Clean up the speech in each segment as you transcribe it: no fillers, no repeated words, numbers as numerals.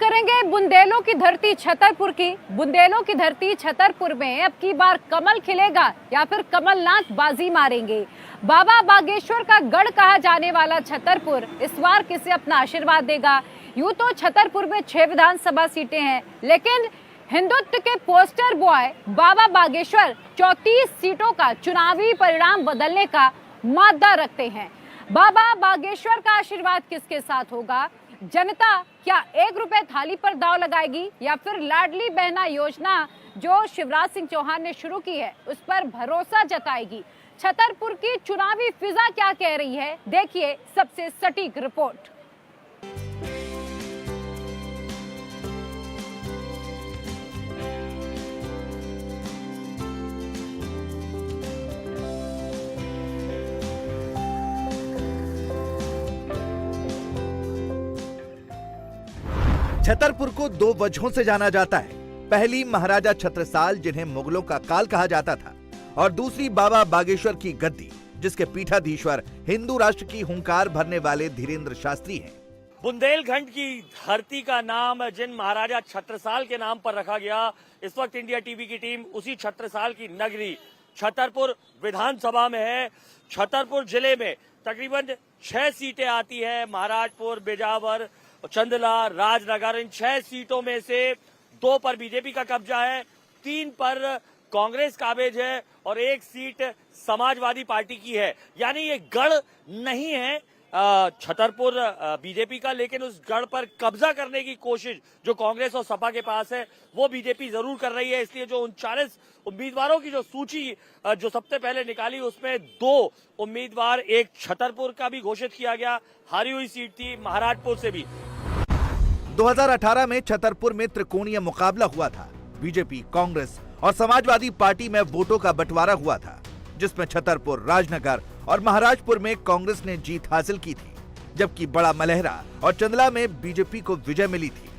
करेंगे बुंदेलों की धरती छतरपुर की। बुंदेलों की धरती छतरपुर में अब की बार कमल खिलेगा या फिर कमलनाथ बाजी मारेंगे। बाबा बागेश्वर का गढ़ कहा जाने वाला छतरपुर इस बार किसे अपना आशीर्वाद देगा। यूं तो छतरपुर में 6 विधानसभा सीटें हैं, लेकिन हिंदुत्व के पोस्टर बॉय बाबा बागेश्वर 34 सीटों का चुनावी परिणाम बदलने का मादा रखते हैं। बाबा बागेश्वर का आशीर्वाद किसके साथ होगा? जनता क्या 1 रुपए थाली पर दांव लगाएगी या फिर लाडली बहना योजना जो शिवराज सिंह चौहान ने शुरू की है उस पर भरोसा जताएगी? छतरपुर की चुनावी फिजा क्या कह रही है, देखिए सबसे सटीक रिपोर्ट। छतरपुर को 2 वजहों से जाना जाता है। पहली, महाराजा छत्रसाल जिन्हें मुगलों का काल कहा जाता था, और दूसरी बाबा बागेश्वर की गद्दी जिसके पीठाधीश्वर हिंदू राष्ट्र की हुंकार भरने वाले धीरेन्द्र शास्त्री हैं। बुंदेलखंड की धरती का नाम जिन महाराजा छत्रसाल के नाम पर रखा गया, इस वक्त इंडिया टीवी की टीम उसी छत्रसाल की नगरी छतरपुर विधानसभा में है। छतरपुर जिले में तकरीबन 6 सीटें आती है। महाराजपुर, बिजावर, चंदला, राजनगर, इन 6 सीटों में से 2 पर बीजेपी का कब्जा है, 3 पर कांग्रेस काबिज है और 1 सीट समाजवादी पार्टी की है। यानी ये गढ़ नहीं है छतरपुर बीजेपी का, लेकिन उस गढ़ पर कब्जा करने की कोशिश जो कांग्रेस और सपा के पास है वो बीजेपी जरूर कर रही है। इसलिए जो 39 उम्मीदवारों की जो सूची जो सबसे पहले निकाली उसमें 2 उम्मीदवार, एक छतरपुर का भी घोषित किया गया, हारी हुई सीट थी महाराजपुर से भी। 2018 में छतरपुर में त्रिकोणीय मुकाबला हुआ था। बीजेपी, कांग्रेस और समाजवादी पार्टी में वोटों का बंटवारा हुआ था, जिसमें छतरपुर, राजनगर और महाराजपुर में कांग्रेस ने जीत हासिल की थी, जबकि बड़ा मलहरा और चंदला में बीजेपी को विजय मिली थी।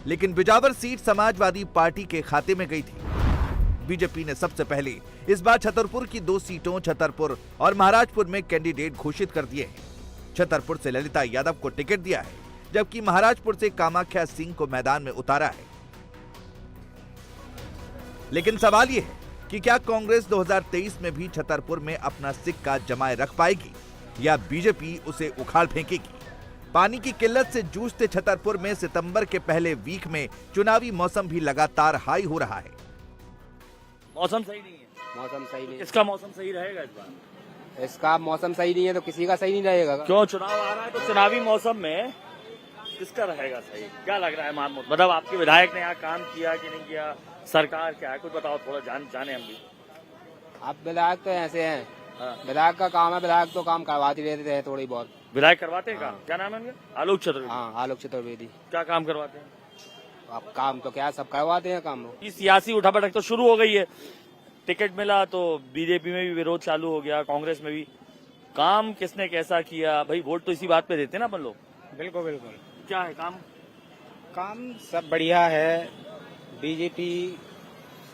लेकिन बिजावर सीट समाजवादी पार्टी के खाते में गई थी। बीजेपी ने सबसे पहले इस बार छतरपुर की 2 सीटों छतरपुर और महाराजपुर में कैंडिडेट घोषित कर दिए हैं। छतरपुर से ललिता यादव को टिकट दिया है, जबकि महाराजपुर से कामाख्या सिंह को मैदान में उतारा है। लेकिन सवाल यह है कि क्या कांग्रेस 2023 में भी छतरपुर में अपना सिक्का जमाए रख पाएगी या बीजेपी उसे उखाड़ फेंकेगी? पानी की किल्लत से जूझते छतरपुर में सितंबर के पहले वीक में चुनावी मौसम भी लगातार हाई हो रहा है। मौसम सही नहीं है। मौसम सही नहीं। इसका मौसम सही रहेगा इस बार? इसका मौसम सही नहीं है तो किसी का सही नहीं रहेगा। क्यों? चुनाव आ रहा है तो चुनावी मौसम में किसका रहेगा सही? क्या लग रहा है महमूद? मतलब आपके विधायक ने यहाँ काम किया कि नहीं किया, सरकार क्या है, कुछ बताओ, थोड़ा जाने हम भी। आप विधायक तो ऐसे हैं, हाँ। विधायक का काम है, विधायक तो काम करवाते रहते हैं थोड़ी बहुत। विधायक करवाते हैं हाँ। काम? क्या नाम है उनका? आलोक चतुर्वेदी। हाँ, आलोक चतुर्वेदी। क्या काम करवाते हैं? आप काम तो क्या सब करवाते हैं काम। ये सियासी उठापटक तो शुरू हो गई है। टिकट मिला तो बीजेपी में भी विरोध चालू हो गया, कांग्रेस में भी। काम किसने कैसा किया भाई? वोट तो इसी बात पे देते ना अपन लोग। बिल्कुल बिल्कुल। क्या है काम? काम सब बढ़िया है। बीजेपी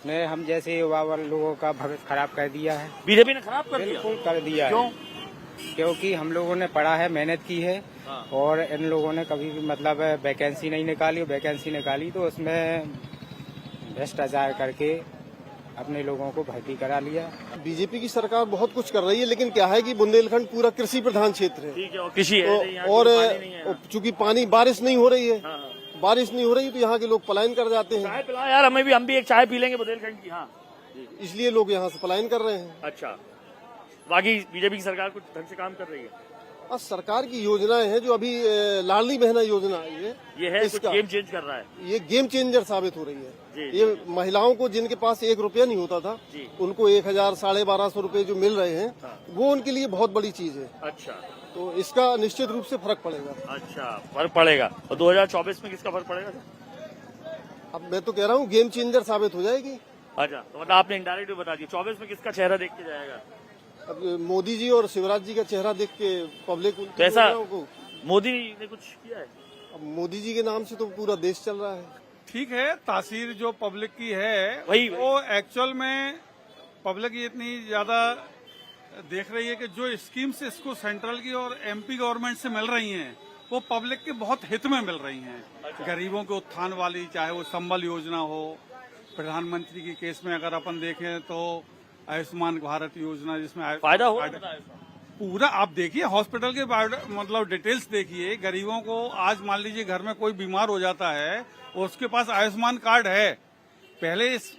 ने हम जैसे युवा लोगों का भविष्य खराब कर दिया है। बीजेपी ने खराब कर दिया? बिल्कुल कर दिया। क्यों? क्योंकि हम लोगों ने पढ़ा है, मेहनत की है। हाँ। और इन लोगों ने कभी भी मतलब वैकेंसी नहीं निकाली, वैकेंसी निकाली तो उसमें भ्रष्टाचार करके अपने लोगों को भर्ती करा लिया। बीजेपी की सरकार बहुत कुछ कर रही है, लेकिन क्या है कि बुंदेलखंड पूरा कृषि प्रधान क्षेत्र है। ठीक है, और कृषि है और पानी नहीं है। चूंकि बारिश नहीं हो रही है, हाँ। बारिश नहीं हो रही तो यहाँ के लोग पलायन कर जाते हैं। चाय पिलाओ यार, हम भी एक चाय पी लेंगे बुंदेलखंड की। हाँ, इसलिए लोग यहाँ से पलायन कर रहे हैं। अच्छा, बाकी बीजेपी की सरकार कुछ ढंग से काम कर रही है? और सरकार की योजनाएं हैं जो अभी लाडली बहना योजना आई है, ये है कुछ गेम चेंज कर रहा है। ये गेम चेंजर साबित हो रही है। जी, ये महिलाओं को जिनके पास 1 रुपया नहीं होता था, उनको 1000 1250 रुपए जो मिल रहे हैं, हाँ। वो उनके लिए बहुत बड़ी चीज है। अच्छा, तो इसका निश्चित रूप से फर्क पड़ेगा। अच्छा, फर्क पड़ेगा। और 2024 में किसका फर्क पड़ेगा? अब मैं तो कह रहा हूँ गेम चेंजर साबित हो जाएगी। अच्छा, तो मतलब आपने इनडायरेक्ट भी बता दिया। 24 में किसका चेहरा देख के जाएगा? अब मोदी जी और शिवराज जी का चेहरा देख के पब्लिक तो ऐसा को मोदी ने कुछ किया है? अब मोदी जी के नाम से तो पूरा देश चल रहा है। ठीक है, तासीर जो पब्लिक की है वही। वो एक्चुअल में पब्लिक इतनी ज्यादा देख रही है कि जो स्कीम्स इसको सेंट्रल की और एमपी गवर्नमेंट से मिल रही हैं वो पब्लिक के बहुत हित में मिल रही हैं। गरीबों के उत्थान वाली, चाहे वो संबल योजना हो, प्रधानमंत्री की केस में अगर अपन देखें तो आयुष्मान भारत योजना, जिसमें फायदा हो पूरा आप देखिए, हॉस्पिटल के मतलब डिटेल्स देखिए। गरीबों को आज मान लीजिए घर में कोई बीमार हो जाता है और उसके पास आयुष्मान कार्ड है। पहले इस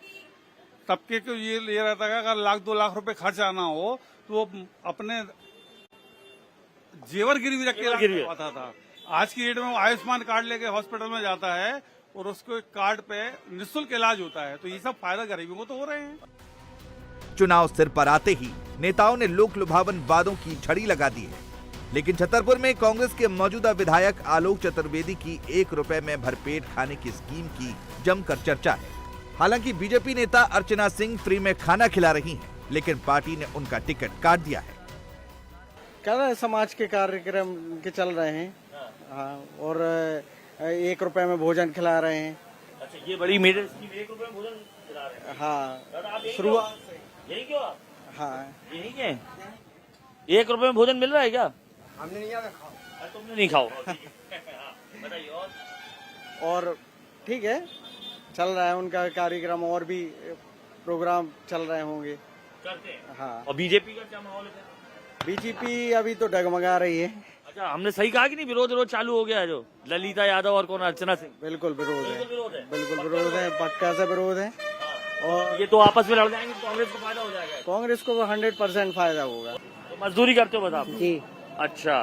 तबके को ये ले रहता है, अगर 1-2 लाख रुपए खर्च आना हो तो वो अपने जेवर गिरवी रख के आता था। आज की डेट में वो आयुष्मान कार्ड लेके हॉस्पिटल में जाता है और उसको एक कार्ड पे निःशुल्क इलाज होता है। तो ये सब फायदा गरीबों को तो हो रहे हैं। चुनाव सिर पर आते ही नेताओं ने लोक लुभावन वादों की झड़ी लगा दी है, लेकिन छतरपुर में कांग्रेस के मौजूदा विधायक आलोक चतुर्वेदी की 1 रुपए में भरपेट खाने की स्कीम की जमकर चर्चा है। हालांकि बीजेपी नेता अर्चना सिंह फ्री में खाना खिला रही हैं, लेकिन पार्टी ने उनका टिकट काट दिया है। क्या समाज के कार्यक्रम के चल रहे हैं, हाँ, और 1 रुपए में भोजन खिला रहे हैं। अच्छा, ये बड़ी मेरे स्कीम 1 रुपए में भोजन खिला रहे हैं। हाँ, शुरुआत यही क्यों आप? हाँ, यही क्या 1 रुपए में भोजन मिल रहा है क्या? हमने नहीं खाओ, तुमने नहीं खाओ। बताइए। और ठीक है, चल रहा है उनका कार्यक्रम, और भी प्रोग्राम चल रहे होंगे। करते हैं। हाँ, और बीजेपी का क्या माहौल है? बीजेपी अभी तो डगमगा रही है। अच्छा, हमने सही कहा कि नहीं? विरोध चालू हो गया है जो ललिता यादव और कौन, अर्चना सिंह। बिल्कुल विरोध है, विरोध है, बिल्कुल विरोध है, पक्का से विरोध है। और ये तो आपस में लड़ जाएंगे, कांग्रेस को फायदा हो जाएगा। कांग्रेस को 100% फायदा होगा। तो मजदूरी करते हो बता आप? जी। अच्छा,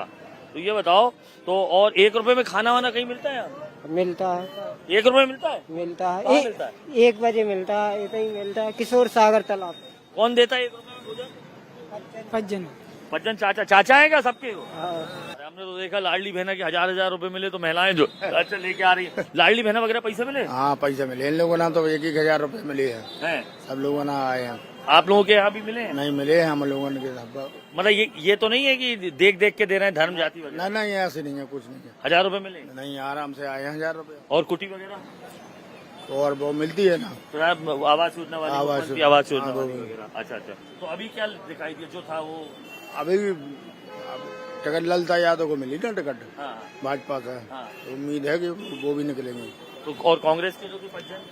तो ये बताओ, तो और 1 रुपए में खाना वाना कहीं मिलता है यार? मिलता है। 1 रुपए में मिलता है? मिलता है, मिलता है? 1 बजे मिलता है, इतना ही मिलता है। किशोर सागर तालाब। कौन देता है 1 रुपए में भोजन? पज्जन। पज्जन चाचा है क्या सबके? अरे हमने तो देखा लाडली बहना के 1000 रुपए मिले तो महिलाएं जो अच्छा लेके आ रही है। लाडली बहना वगैरह पैसे मिले? हाँ, पैसे मिले। इन लोगों ने तो 1-1 रुपए मिले हैं। सब लोगों ने आए हैं। आप लोगों के यहाँ भी मिले हैं? नहीं मिले हैं हम लोगों के। मतलब ये तो नहीं है कि देख देख के दे रहे हैं, धर्म जाति वगैरह? नहीं, ऐसे नहीं है, कुछ नहीं है। 1000 रुपए मिले? नहीं, आराम से आए हैं 1000 रुपए। और कुटी वगैरह? और वो मिलती है ना, तो आवाज सूचना वाली, आवाज सूचना वाली वगैरह। अच्छा, तो अभी क्या दिखाई दिया जो था वो? अभी टिकट ललिता यादव को मिली ना टिकट, हाँ, भाजपा से। हाँ। तो उम्मीद है कि वो भी निकलेंगे। तो और कांग्रेस के जो थे पज्जन?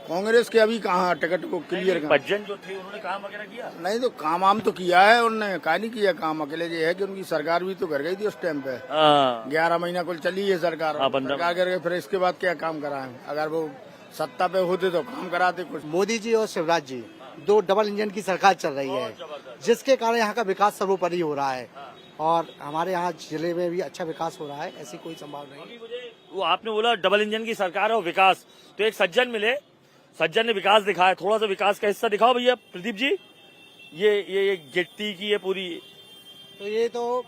कांग्रेस के अभी कहाँ टिकट को क्लियर कर। पज्जन जो थे उन्होंने काम वगैरह किया? नहीं, तो काम तो किया है उन्होंने, क्या नहीं किया काम। अकेले ये है कि उनकी सरकार भी तो कर गई थी उस टाइम पे। 11 महीना कुल चली है सरकार। सरकार कर गई, फिर इसके बाद क्या काम कराए? अगर वो सत्ता पे होते तो काम कराते कुछ। मोदी जी और शिवराज जी 2 डबल इंजन की सरकार चल रही है, जिसके कारण यहाँ का विकास सर्वोपरि हो रहा है, और हमारे यहाँ जिले में भी अच्छा विकास हो रहा है। ऐसी कोई संभावना नहीं। वो आपने बोला डबल इंजन की सरकार है और विकास, तो एक सज्जन मिले, सज्जन ने विकास दिखाया। थोड़ा सा विकास का हिस्सा दिखाओ भैया प्रदीप जी। ये गिट्टी की है पूरी, तो ये तो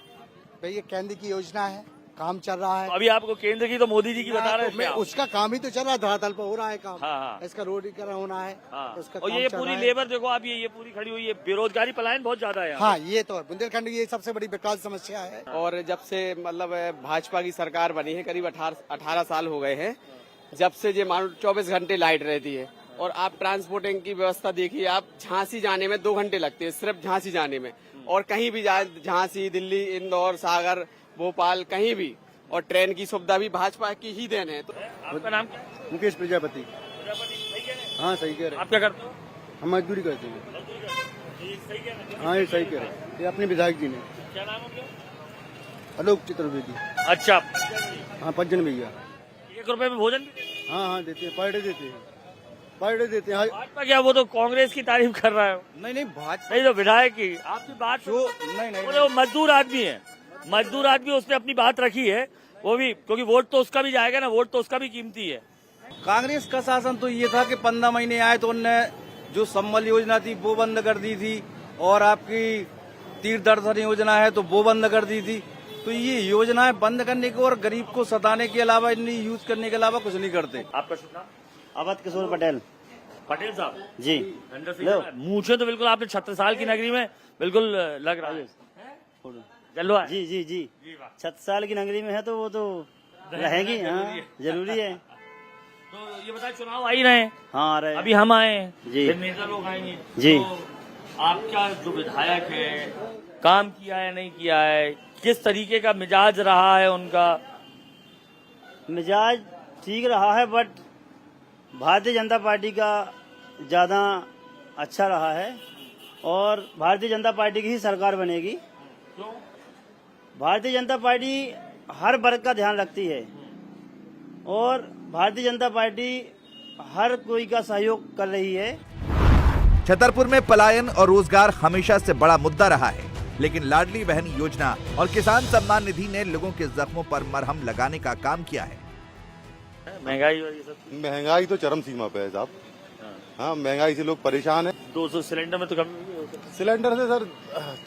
भैया केंद्र की योजना है, काम चल रहा है। तो अभी आपको केंद्र की तो मोदी जी की बता रहे हैं। उसका काम ही तो चल रहा है, धरातल पर हो रहा है काम। हाँ। इसका रोडीकरण होना है। हाँ। उसका और काम ये चल पूरी रहा है। लेबर देखो आप, ये पूरी खड़ी हुई है। बेरोजगारी पलायन बहुत ज्यादा है। हाँ, ये तो है बुंदेलखंड की ये सबसे बड़ी विकास समस्या है। और जब से मतलब भाजपा की सरकार बनी है, करीब 18 साल हो गए हैं, जब से ये मान 24 घंटे लाइट रहती है। और आप ट्रांसपोर्टिंग की व्यवस्था देखिए, आप झांसी जाने में 2 घंटे लगते हैं, सिर्फ झांसी जाने में। और कहीं भी जाए, झांसी, दिल्ली, इंदौर, सागर, भोपाल, कहीं भी। और ट्रेन की सुविधा भी भाजपा की ही देन है। तो आपका नाम क्या? मुकेश प्रजापति। हाँ, सही कह रहे। आप क्या करते हो? हम मजदूरी करते हैं। हाँ, ये सही कह रहे। ये अपने विधायक जी ने। क्या नाम है? आलोक चतुर्वेदी। अच्छा, हाँ, पज्जन भैया। 1 रुपए में भोजन? हाँ, देते हैं, पर डे देते हैं, पर डे देते हैं। भाजपा क्या, वो तो कांग्रेस की तारीफ कर रहा है। नहीं, भाजपा नहीं तो विधायक की आपकी बात जो नहीं वो मजदूर आदमी है, मजदूर आदमी, उसने अपनी बात रखी है। वो भी क्योंकि वोट तो उसका भी जाएगा ना, वोट तो उसका भी कीमती है। कांग्रेस का शासन तो ये था कि 15 महीने आए तो उनने जो संबल योजना थी वो बंद कर दी थी, और आपकी तीर्थ दर्शन योजना है तो वो बंद कर दी थी। तो ये योजनाएं बंद करने को और गरीब को सताने के अलावा, इन्हें यूज करने के अलावा कुछ नहीं करते। आपका शुभ नाम? अवध किशोर पटेल। पटेल साहब जी। मूछे तो बिल्कुल आपने 36 साल की नगरी में बिल्कुल लग रहा है। चलो जी जी जी 36 साल की नगरी में है तो वो तो रहेगी। हाँ, जरूरी है। तो ये बताए, चुनाव आ ही रहे हैं। हाँ, आ रहे हैं। अभी हम आए हैं, जी। फिर नेता लोग आएंगे जी। तो आपका जो विधायक है, काम किया है नहीं किया है, किस तरीके का मिजाज रहा है उनका, मिजाज ठीक रहा है, बट भारतीय जनता पार्टी का ज़्यादा अच्छा रहा है और भारतीय जनता पार्टी की ही सरकार बनेगी। भारतीय जनता पार्टी हर वर्ग का ध्यान रखती है और भारतीय जनता पार्टी हर कोई का सहयोग कर रही है। छतरपुर में पलायन और रोजगार हमेशा से बड़ा मुद्दा रहा है, लेकिन लाडली बहन योजना और किसान सम्मान निधि ने लोगों के जख्मों पर मरहम लगाने का काम किया है। महंगाई और ये सब, महंगाई तो चरम सीमा पे है साहब। हाँ, महंगाई से लोग परेशान है। 200 सिलेंडर में तो कमी हुई है। सिलेंडर से सर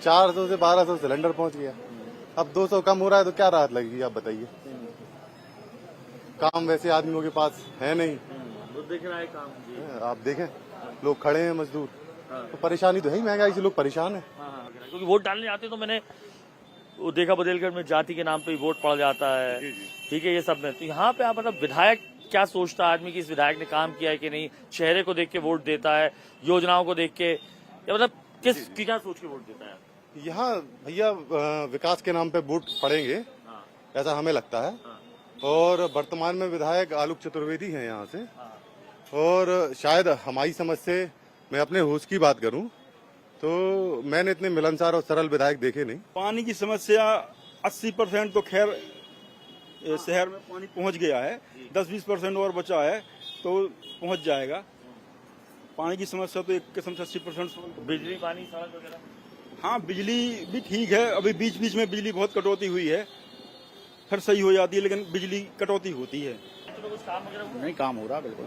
400 से 1200 सिलेंडर पहुंच गया। अब 200 कम हो रहा है तो क्या राहत लगेगी, आप बताइए। काम वैसे आदमियों के पास है नहीं, वो देख रहा है काम। आप देखें लोग खड़े हैं मजदूर, तो परेशानी तो है ही, महंगाई से लोग परेशान है। क्योंकि वोट डालने आते तो मैंने वो देखा बुंदेलखंड में जाति के नाम पे वोट पड़ जाता है, ठीक है, ये सब में। तो यहाँ पे आप मतलब विधायक क्या सोचता है आदमी की, इस विधायक ने काम किया है कि नहीं, चेहरे को देख के वोट देता है, योजनाओं को देख के, या मतलब किस क्या सोच के वोट देता है? यहाँ भैया विकास के नाम पे वोट पड़ेंगे, ऐसा हमें लगता है। और वर्तमान में विधायक आलोक चतुर्वेदी हैं यहाँ से, और शायद हमारी समझ से मैं अपने होश की बात करूं तो मैंने इतने मिलनसार और सरल विधायक देखे नहीं। पानी की समस्या 80% तो खैर शहर में पानी पहुंच गया है, 10-20% और बचा है तो पहुंच जाएगा। पानी की समस्या तो एक किस्म से 80%। बिजली, पानी, सड़क वगैरह? हाँ, बिजली भी ठीक है। अभी बीच बीच में बिजली बहुत कटौती हुई है, फिर सही हो जाती है, लेकिन बिजली कटौती होती है। तो कुछ काम वगैरह नहीं, काम हो रहा बिल्कुल।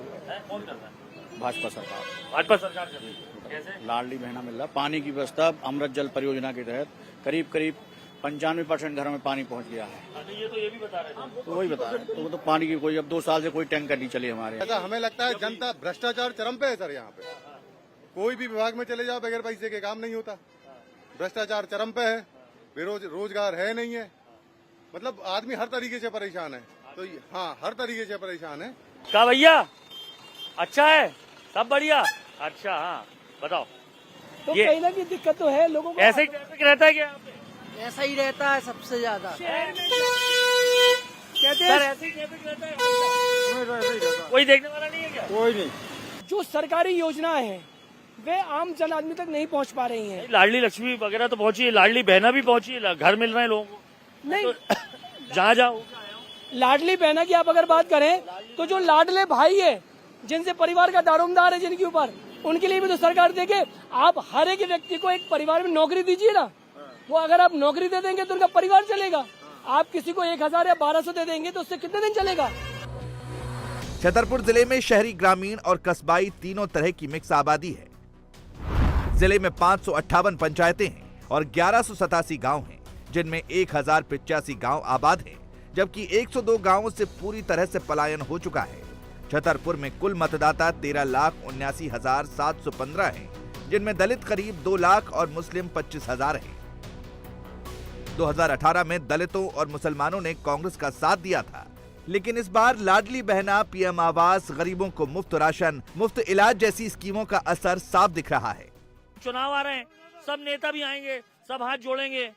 कौन कर रहा है? भाजपा सरकार, भाजपा सरकार कर रही है। कैसे? लाडली बहना मिल रहा। पानी की व्यवस्था अमृत जल परियोजना के तहत करीब 95% घरों में पानी पहुंच गया है। ये तो ये भी बता रहे थे। तो वही बता रहे, तो वो तो पानी की कोई अब 2 साल से कोई टैंकर नहीं चले हमारे। ऐसा हमें लगता है जनता भ्रष्टाचार चरम पे है सर। यहाँ पे कोई भी विभाग में चले जाओ, बगैर पैसे के काम नहीं होता। भ्रष्टाचार चरम पे है, रोजगार है नहीं है, मतलब आदमी हर तरीके से परेशान है। तो हाँ, हर तरीके से परेशान है। क्या भैया, अच्छा है, सब बढ़िया? अच्छा, हाँ बताओ। तो ये कहीं ना कहीं दिक्कत तो है लोगों को। ऐसे ही ट्रैफिक रहता है क्या यहाँ पे? ऐसा ही रहता है सबसे ज्यादा। कहते सर हैं ऐसे ही ट्रैफिक रहता है? कोई देखने वाला नहीं है क्या? कोई नहीं। जो सरकारी योजना है वे आम जन आदमी तक नहीं पहुंच पा रही हैं। लाडली लक्ष्मी वगैरह तो पहुंची है, लाडली बहना भी पहुंची है, घर मिल रहे हैं लोगों को। नहीं, जहाँ जहाँ लाडली बहना की आप अगर बात करें तो जो लाडले भाई है, जिनसे परिवार का दारोमदार है जिनके ऊपर, उनके लिए भी तो सरकार देखे। आप हर एक व्यक्ति को एक परिवार में नौकरी दीजिए ना, वो अगर आप नौकरी दे देंगे तो उनका परिवार चलेगा। आप किसी को 1000 या 1200 दे देंगे तो उससे कितने दिन चलेगा? छतरपुर जिले में शहरी, ग्रामीण और कस्बाई तीनों तरह की मिक्स आबादी है। जिले में 558 पंचायतें हैं और 1187 गांव हैं, जिनमें 1085 गांव आबाद हैं, जबकि 102 गांवों से पूरी तरह से पलायन हो चुका है। छतरपुर में कुल मतदाता 13,79,715 हैं, जिनमें दलित करीब 2 लाख और मुस्लिम 25,000 हैं। 2018 में दलितों और मुसलमानों ने कांग्रेस का साथ दिया था, लेकिन इस बार लाडली बहना, पीएम आवास, गरीबों को मुफ्त राशन, मुफ्त इलाज जैसी स्कीमों का असर साफ दिख रहा है। चुनाव आ रहे हैं, सब नेता भी आएंगे, सब हाथ जोड़ेंगे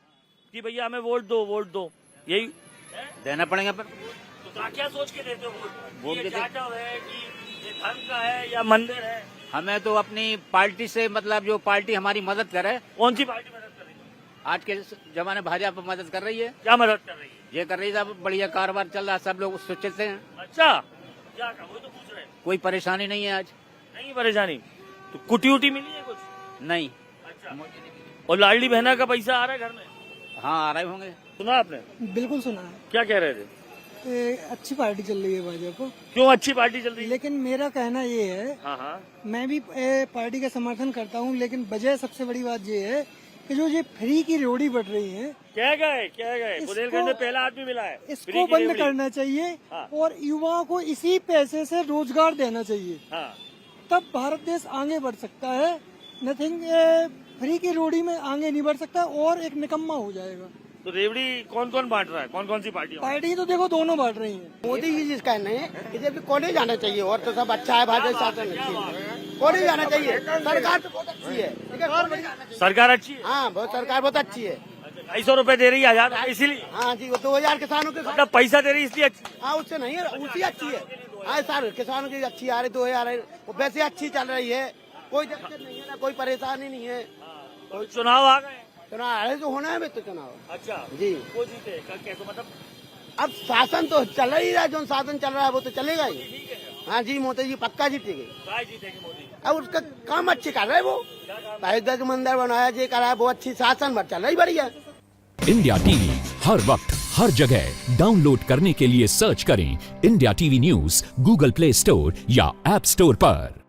कि भैया हमें वोट दो, वोट दो, यही देना पड़ेगा। पर तो क्या सोच के देते हो वोट? ये जाटव है कि ये धर्म का है या मंदिर है? हमें तो अपनी पार्टी से मतलब जो पार्टी हमारी मदद करे। कौन सी पार्टी मदद कर रही है? आज के जमाने भाजपा मदद कर रही है। क्या मदद कर रही है? ये कर रही है, बढ़िया कारोबार चल रहा है, सब लोग सोचते हैं। अच्छा, क्या वो तो पूछ रहे हैं। कोई परेशानी नहीं है आज। नहीं परेशानी? तो कुटी उटी मिली है कुछ? नहीं। अच्छा, और लाडली बहना का पैसा आ रहा है घर में? हाँ, आ रहे होंगे। सुना आपने? बिल्कुल सुना है। क्या कह रहे थे? अच्छी पार्टी चल रही है भाजपा। क्यों अच्छी पार्टी चल रही है? लेकिन मेरा कहना ये है, हाँ, मैं भी पार्टी का समर्थन करता हूँ, लेकिन वजह सबसे बड़ी बात ये है कि जो ये फ्री की रोड़ी बढ़ रही है, क्या गए बुंदेलखंड में पहला आदमी मिला है, इसको बंद करना चाहिए। हाँ। और युवाओं को इसी पैसे से रोजगार देना चाहिए। हाँ। तब भारत देश आगे बढ़ सकता है। नथिंग फ्री की रोड़ी में आगे नहीं बढ़ सकता और एक निकम्मा हो जाएगा। तो रेवड़ी कौन कौन बांट रहा है? कौन कौन सी पार्टी तो देखो दोनों बांट रही है। मोदी जी जिसका नहीं बीजेपी को नहीं जाना चाहिए, और तो सब अच्छा है, भाजपा शासन अच्छी है, को नहीं जाना चाहिए। सरकार तो बहुत अच्छी है, सरकार अच्छी है? हाँ, बहुत सरकार बहुत अच्छी है। अच्छा, 250 रुपए दे रही है 1000 इसीलिए। हाँ जी, वो 2000 किसानों के मतलब पैसा दे रही है इसलिए। हाँ, उससे नहीं है, उसी अच्छी है। हाँ सर, किसानों की अच्छी आ रही 2000 है, वैसे अच्छी चल रही है, कोई दिक्कत नहीं है ना, कोई परेशानी नहीं है। कोई चुनाव आ गए, चुनाव आ रहे तो होना है तो चुनाव। अच्छा जी, वो जीते कैसे मतलब? अब शासन तो चल ही रहा है, जो शासन चल रहा है वो तो चलेगा ही। हाँ जी, मोदी जी पक्का जीतेंगे। जीतेंगे मोदी? अब उसका काम अच्छे कर रहे है वो, अयोध्या का मंदिर बनाया, जो करा है वो अच्छी शासन चल रही बढ़िया। इंडिया टीवी हर वक्त हर जगह डाउनलोड करने के लिए सर्च करें India TV news Google play store या ऐप स्टोर पर।